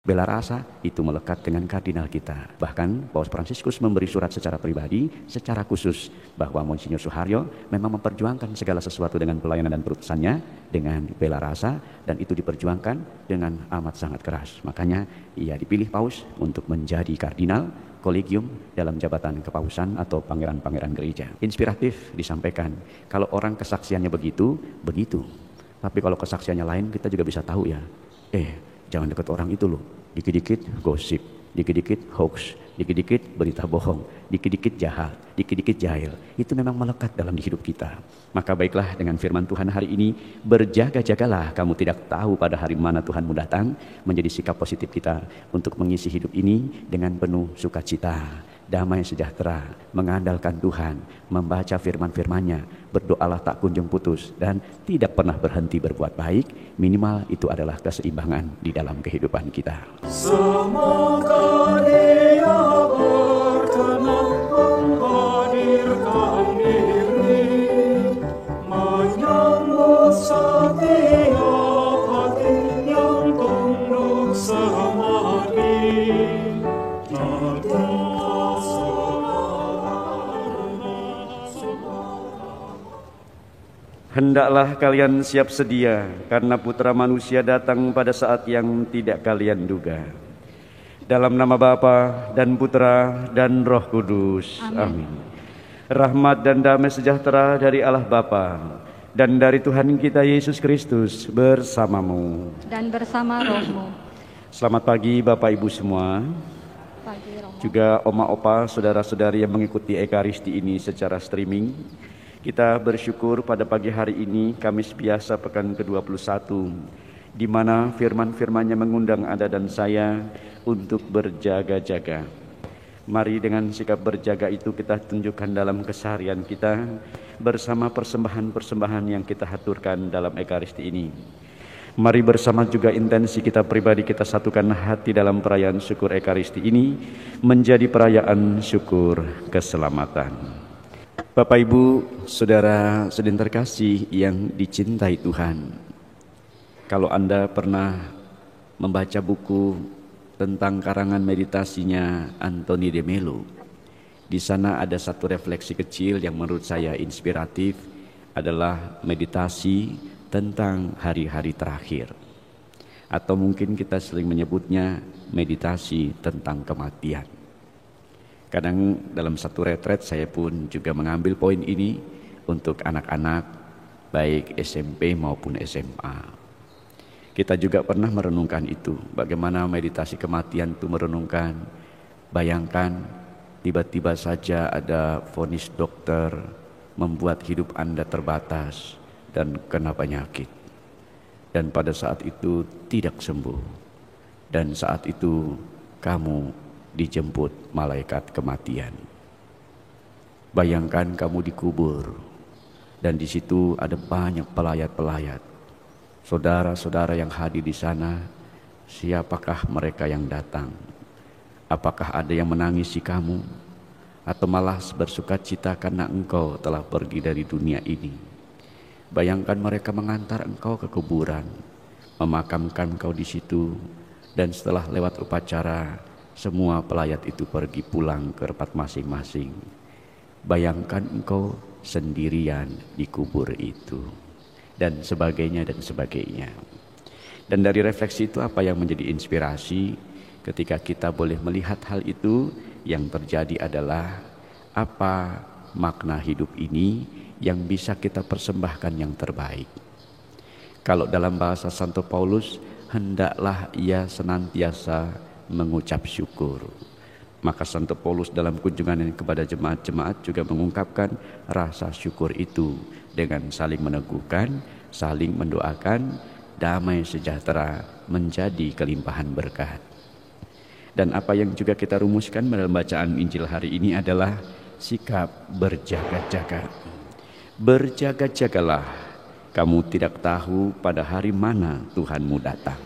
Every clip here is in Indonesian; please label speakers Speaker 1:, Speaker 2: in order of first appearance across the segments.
Speaker 1: Bela rasa itu melekat dengan kardinal kita. Bahkan Paus Fransiskus memberi surat secara pribadi, secara khusus bahwa Monsinyur Suharyo memang memperjuangkan segala sesuatu dengan pelayanan dan perutusannya dengan bela rasa, dan itu diperjuangkan dengan amat sangat keras. Makanya ia dipilih Paus untuk menjadi kardinal kolegium dalam jabatan kepausan atau pangeran-pangeran gereja. Inspiratif disampaikan, kalau orang kesaksiannya begitu, begitu. Tapi kalau kesaksiannya lain, kita juga bisa tahu ya, jangan dekat orang itu loh. Dikit-dikit gosip, dikit-dikit hoax, dikit-dikit berita bohong, dikit-dikit jahat, dikit-dikit jahil. Itu memang melekat dalam hidup kita. Maka baiklah, dengan firman Tuhan hari ini, berjaga-jagalah, kamu tidak tahu pada hari mana Tuhanmu datang, menjadi sikap positif kita untuk mengisi hidup ini dengan penuh sukacita, damai sejahtera, mengandalkan Tuhan, membaca firman-firman-Nya, berdoalah tak kunjung putus, dan tidak pernah berhenti berbuat baik. Minimal itu adalah keseimbangan di dalam kehidupan kita.
Speaker 2: Semoga Dia berkenan menghadirkan diri, menyambut setiap hati yang tunduk semadi.
Speaker 1: Hendaklah kalian siap sedia, karena Putra Manusia datang pada saat yang tidak kalian duga. Dalam nama Bapa dan Putra dan Roh Kudus. Amin. Rahmat dan damai sejahtera dari Allah Bapa dan dari Tuhan kita Yesus Kristus bersamamu.
Speaker 3: Dan bersama rohmu.
Speaker 1: Selamat pagi Bapak Ibu semua.
Speaker 3: Pagi, Romo.
Speaker 1: Juga Oma Opa, saudara-saudari yang mengikuti Ekaristi ini secara streaming. Kita bersyukur pada pagi hari ini, Kamis biasa pekan ke-21, di mana firman-firman-Nya mengundang Anda dan saya untuk berjaga-jaga. Mari dengan sikap berjaga itu kita tunjukkan dalam keseharian kita bersama persembahan-persembahan yang kita haturkan dalam Ekaristi ini. Mari bersama juga intensi kita pribadi, kita satukan hati dalam perayaan syukur Ekaristi ini menjadi perayaan syukur keselamatan. Bapak Ibu, saudara sedang terkasih yang dicintai Tuhan, kalau Anda pernah membaca buku tentang karangan meditasinya Anthony de Mello, di sana ada satu refleksi kecil yang menurut saya inspiratif, adalah meditasi tentang hari-hari terakhir, atau mungkin kita sering menyebutnya meditasi tentang kematian. Kadang dalam satu retret saya pun juga mengambil poin ini untuk anak-anak baik SMP maupun SMA. Kita juga pernah merenungkan itu, bagaimana meditasi kematian itu merenungkan. Bayangkan tiba-tiba saja ada vonis dokter membuat hidup Anda terbatas dan kena penyakit. Dan pada saat itu tidak sembuh. Dan saat itu kamu dijemput malaikat kematian. Bayangkan kamu dikubur dan di situ ada banyak pelayat-pelayat. Saudara-saudara yang hadir di sana, siapakah mereka yang datang? Apakah ada yang menangisi kamu atau malah bersukacita karena engkau telah pergi dari dunia ini? Bayangkan mereka mengantar engkau ke kuburan, memakamkan engkau di situ, dan setelah lewat upacara semua pelayat itu pergi pulang ke tempat masing-masing. Bayangkan engkau sendirian di kubur itu, dan sebagainya dan sebagainya. Dan dari refleksi itu apa yang menjadi inspirasi ketika kita boleh melihat hal itu? Yang terjadi adalah apa makna hidup ini yang bisa kita persembahkan yang terbaik. Kalau dalam bahasa Santo Paulus, hendaklah ia senantiasa mengucap syukur. Maka Santo Paulus dalam kunjungannya kepada jemaat-jemaat juga mengungkapkan rasa syukur itu dengan saling meneguhkan, saling mendoakan, damai sejahtera menjadi kelimpahan berkat. Dan apa yang juga kita rumuskan dalam bacaan Injil hari ini adalah sikap berjaga-jaga. Berjaga-jagalah, kamu tidak tahu pada hari mana Tuhanmu datang.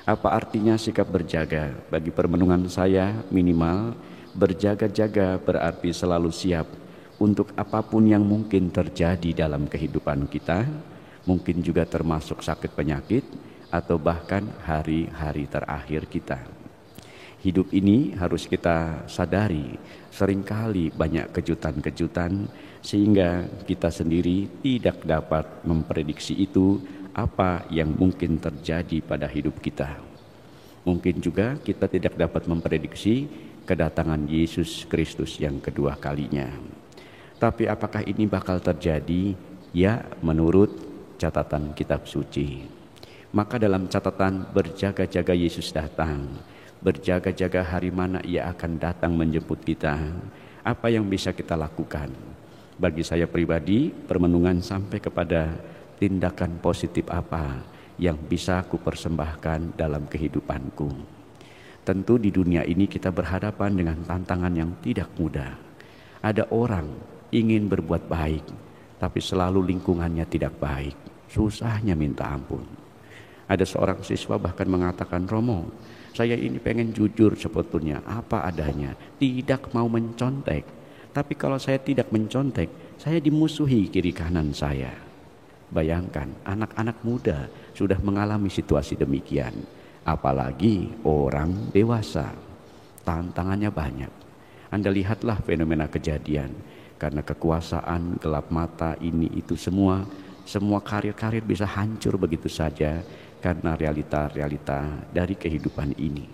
Speaker 1: Apa artinya sikap berjaga? Bagi permenungan saya, minimal berjaga-jaga berarti selalu siap untuk apapun yang mungkin terjadi dalam kehidupan kita, mungkin juga termasuk sakit penyakit, atau bahkan hari-hari terakhir kita. Hidup ini harus kita sadari, seringkali banyak kejutan-kejutan sehingga kita sendiri tidak dapat memprediksi itu apa yang mungkin terjadi pada hidup kita. Mungkin juga kita tidak dapat memprediksi kedatangan Yesus Kristus yang kedua kalinya. Tapi apakah ini bakal terjadi? Ya, menurut catatan kitab suci. Maka dalam catatan berjaga-jaga Yesus datang, berjaga-jaga hari mana ia akan datang menjemput kita, apa yang bisa kita lakukan? Bagi saya pribadi, permenungan sampai kepada tindakan positif apa yang bisa aku persembahkan dalam kehidupanku. Tentu di dunia ini kita berhadapan dengan tantangan yang tidak mudah. Ada orang ingin berbuat baik, tapi selalu lingkungannya tidak baik. Susahnya minta ampun. Ada seorang siswa bahkan mengatakan, "Romo, saya ini pengen jujur sebetulnya, apa adanya, tidak mau mencontek. Tapi kalau saya tidak mencontek, saya dimusuhi kiri kanan saya." Bayangkan, anak-anak muda sudah mengalami situasi demikian. Apalagi orang dewasa. Tantangannya banyak. Anda lihatlah fenomena kejadian. Karena kekuasaan gelap mata ini itu semua karir-karir bisa hancur begitu saja karena realita-realita dari kehidupan ini.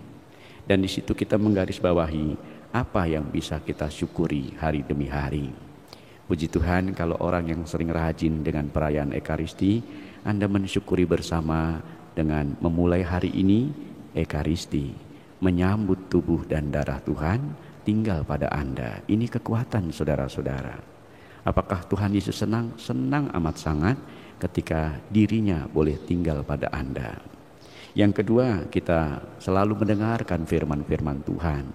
Speaker 1: Dan di situ kita menggarisbawahi apa yang bisa kita syukuri hari demi hari. Puji Tuhan, kalau orang yang sering rajin dengan perayaan Ekaristi, Anda mensyukuri bersama dengan memulai hari ini Ekaristi, menyambut tubuh dan darah Tuhan tinggal pada Anda. Ini kekuatan saudara-saudara. Apakah Tuhan Yesus senang? Senang amat sangat ketika dirinya boleh tinggal pada Anda. Yang kedua, kita selalu mendengarkan firman-firman Tuhan.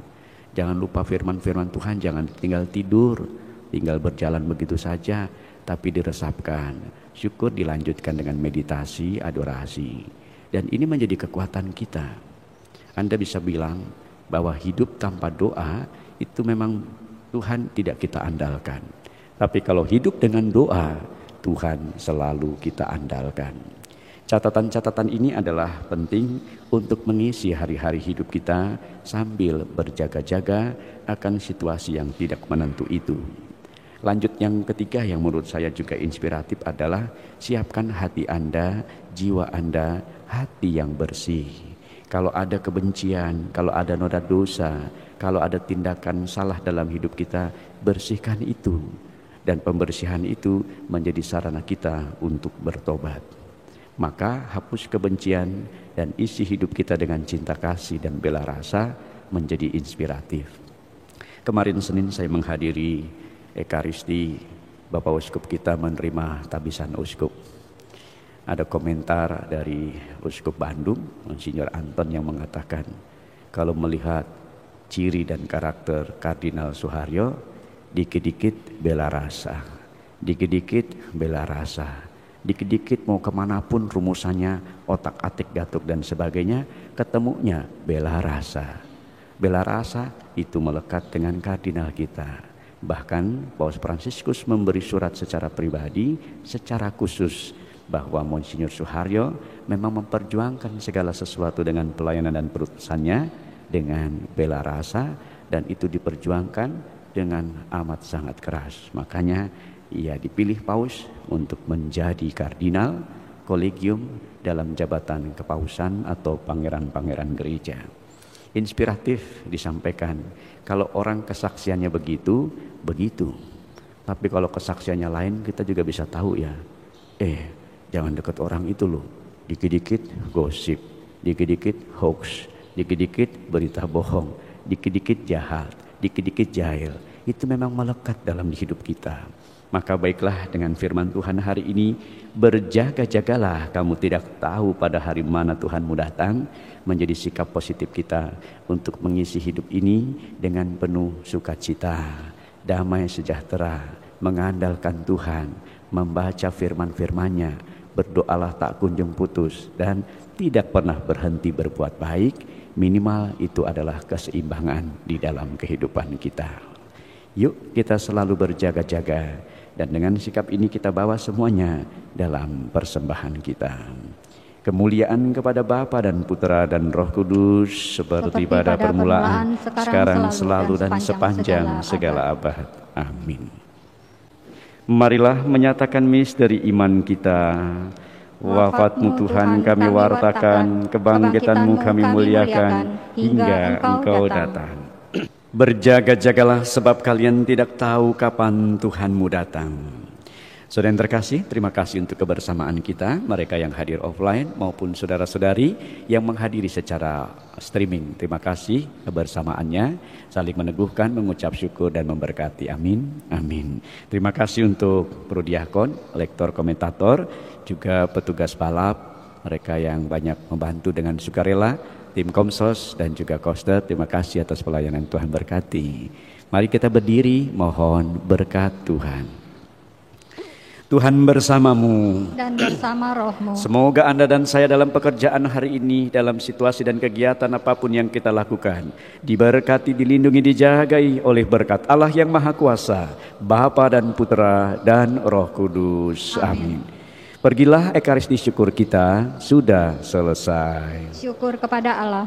Speaker 1: Jangan lupa firman-firman Tuhan, jangan tinggal tidur, tinggal berjalan begitu saja, tapi diresapkan. Syukur dilanjutkan dengan meditasi, adorasi. Dan ini menjadi kekuatan kita. Anda bisa bilang bahwa hidup tanpa doa itu memang Tuhan tidak kita andalkan. Tapi kalau hidup dengan doa, Tuhan selalu kita andalkan. Catatan-catatan ini adalah penting untuk mengisi hari-hari hidup kita sambil berjaga-jaga akan situasi yang tidak menentu itu. Lanjut yang ketiga yang menurut saya juga inspiratif adalah siapkan hati Anda, jiwa Anda, hati yang bersih. Kalau ada kebencian, kalau ada noda dosa, kalau ada tindakan salah dalam hidup kita, bersihkan itu. Dan pembersihan itu menjadi sarana kita untuk bertobat. Maka hapus kebencian dan isi hidup kita dengan cinta kasih dan bela rasa menjadi inspiratif. Kemarin Senin saya menghadiri Ekaristi, Bapak Uskup kita menerima tabisan Uskup. Ada komentar dari Uskup Bandung, Monsinyur Anton, yang mengatakan, kalau melihat ciri dan karakter Kardinal Suharyo, dikit-dikit bela rasa, dikit-dikit bela rasa, dikit-dikit mau kemanapun rumusannya, otak-atik, datuk dan sebagainya, ketemunya bela rasa. Bela rasa itu melekat dengan kardinal kita. Bahkan Paus Fransiskus memberi surat secara pribadi, secara khusus, bahwa Monsinyur Suharyo memang memperjuangkan segala sesuatu dengan pelayanan dan perutusannya dengan bela rasa, dan itu diperjuangkan dengan amat sangat keras. Makanya ia dipilih Paus untuk menjadi kardinal kolegium dalam jabatan kepausan atau pangeran-pangeran gereja. Inspiratif disampaikan, kalau orang kesaksiannya begitu, begitu. Tapi kalau kesaksiannya lain, kita juga bisa tahu ya, jangan dekat orang itu loh. Dikit-dikit gosip, dikit-dikit hoax, dikit-dikit berita bohong, dikit-dikit jahat, dikit-dikit jahil. Itu memang melekat dalam hidup kita. Maka baiklah, dengan firman Tuhan hari ini, berjaga-jagalah, kamu tidak tahu pada hari mana Tuhanmu datang, menjadi sikap positif kita untuk mengisi hidup ini dengan penuh sukacita, damai sejahtera, mengandalkan Tuhan, membaca firman-firman-Nya, berdoalah tak kunjung putus, dan tidak pernah berhenti berbuat baik. Minimal itu adalah keseimbangan di dalam kehidupan kita. Yuk kita selalu berjaga-jaga, dan dengan sikap ini kita bawa semuanya dalam persembahan kita. Kemuliaan kepada Bapa dan Putra dan Roh Kudus, seperti pada permulaan, sekarang, selalu, dan sepanjang segala abad. Amin. Marilah menyatakan misteri iman kita. Wafat-Mu Tuhan kami wartakan, kebangkitan-Mu kami muliakan, hingga Engkau datang. Berjaga-jagalah sebab kalian tidak tahu kapan Tuhanmu datang. Saudara yang terkasih, terima kasih untuk kebersamaan kita, mereka yang hadir offline maupun saudara-saudari yang menghadiri secara streaming. Terima kasih kebersamaannya, saling meneguhkan, mengucap syukur dan memberkati. Amin. Amin. Terima kasih untuk Pro Diakon, lektor komentator, juga petugas balap, mereka yang banyak membantu dengan sukarela, tim Komsos dan juga Koster. Terima kasih atas pelayanan, Tuhan berkati. Mari kita berdiri, mohon berkat Tuhan. Tuhan bersamamu
Speaker 3: dan bersama rohmu.
Speaker 1: Semoga Anda dan saya dalam pekerjaan hari ini, dalam situasi dan kegiatan apapun yang kita lakukan, diberkati, dilindungi, dijagai oleh berkat Allah yang Maha Kuasa, Bapa dan Putra dan Roh Kudus. Amin. Pergilah, ekaristi syukur kita sudah selesai.
Speaker 3: Syukur kepada Allah.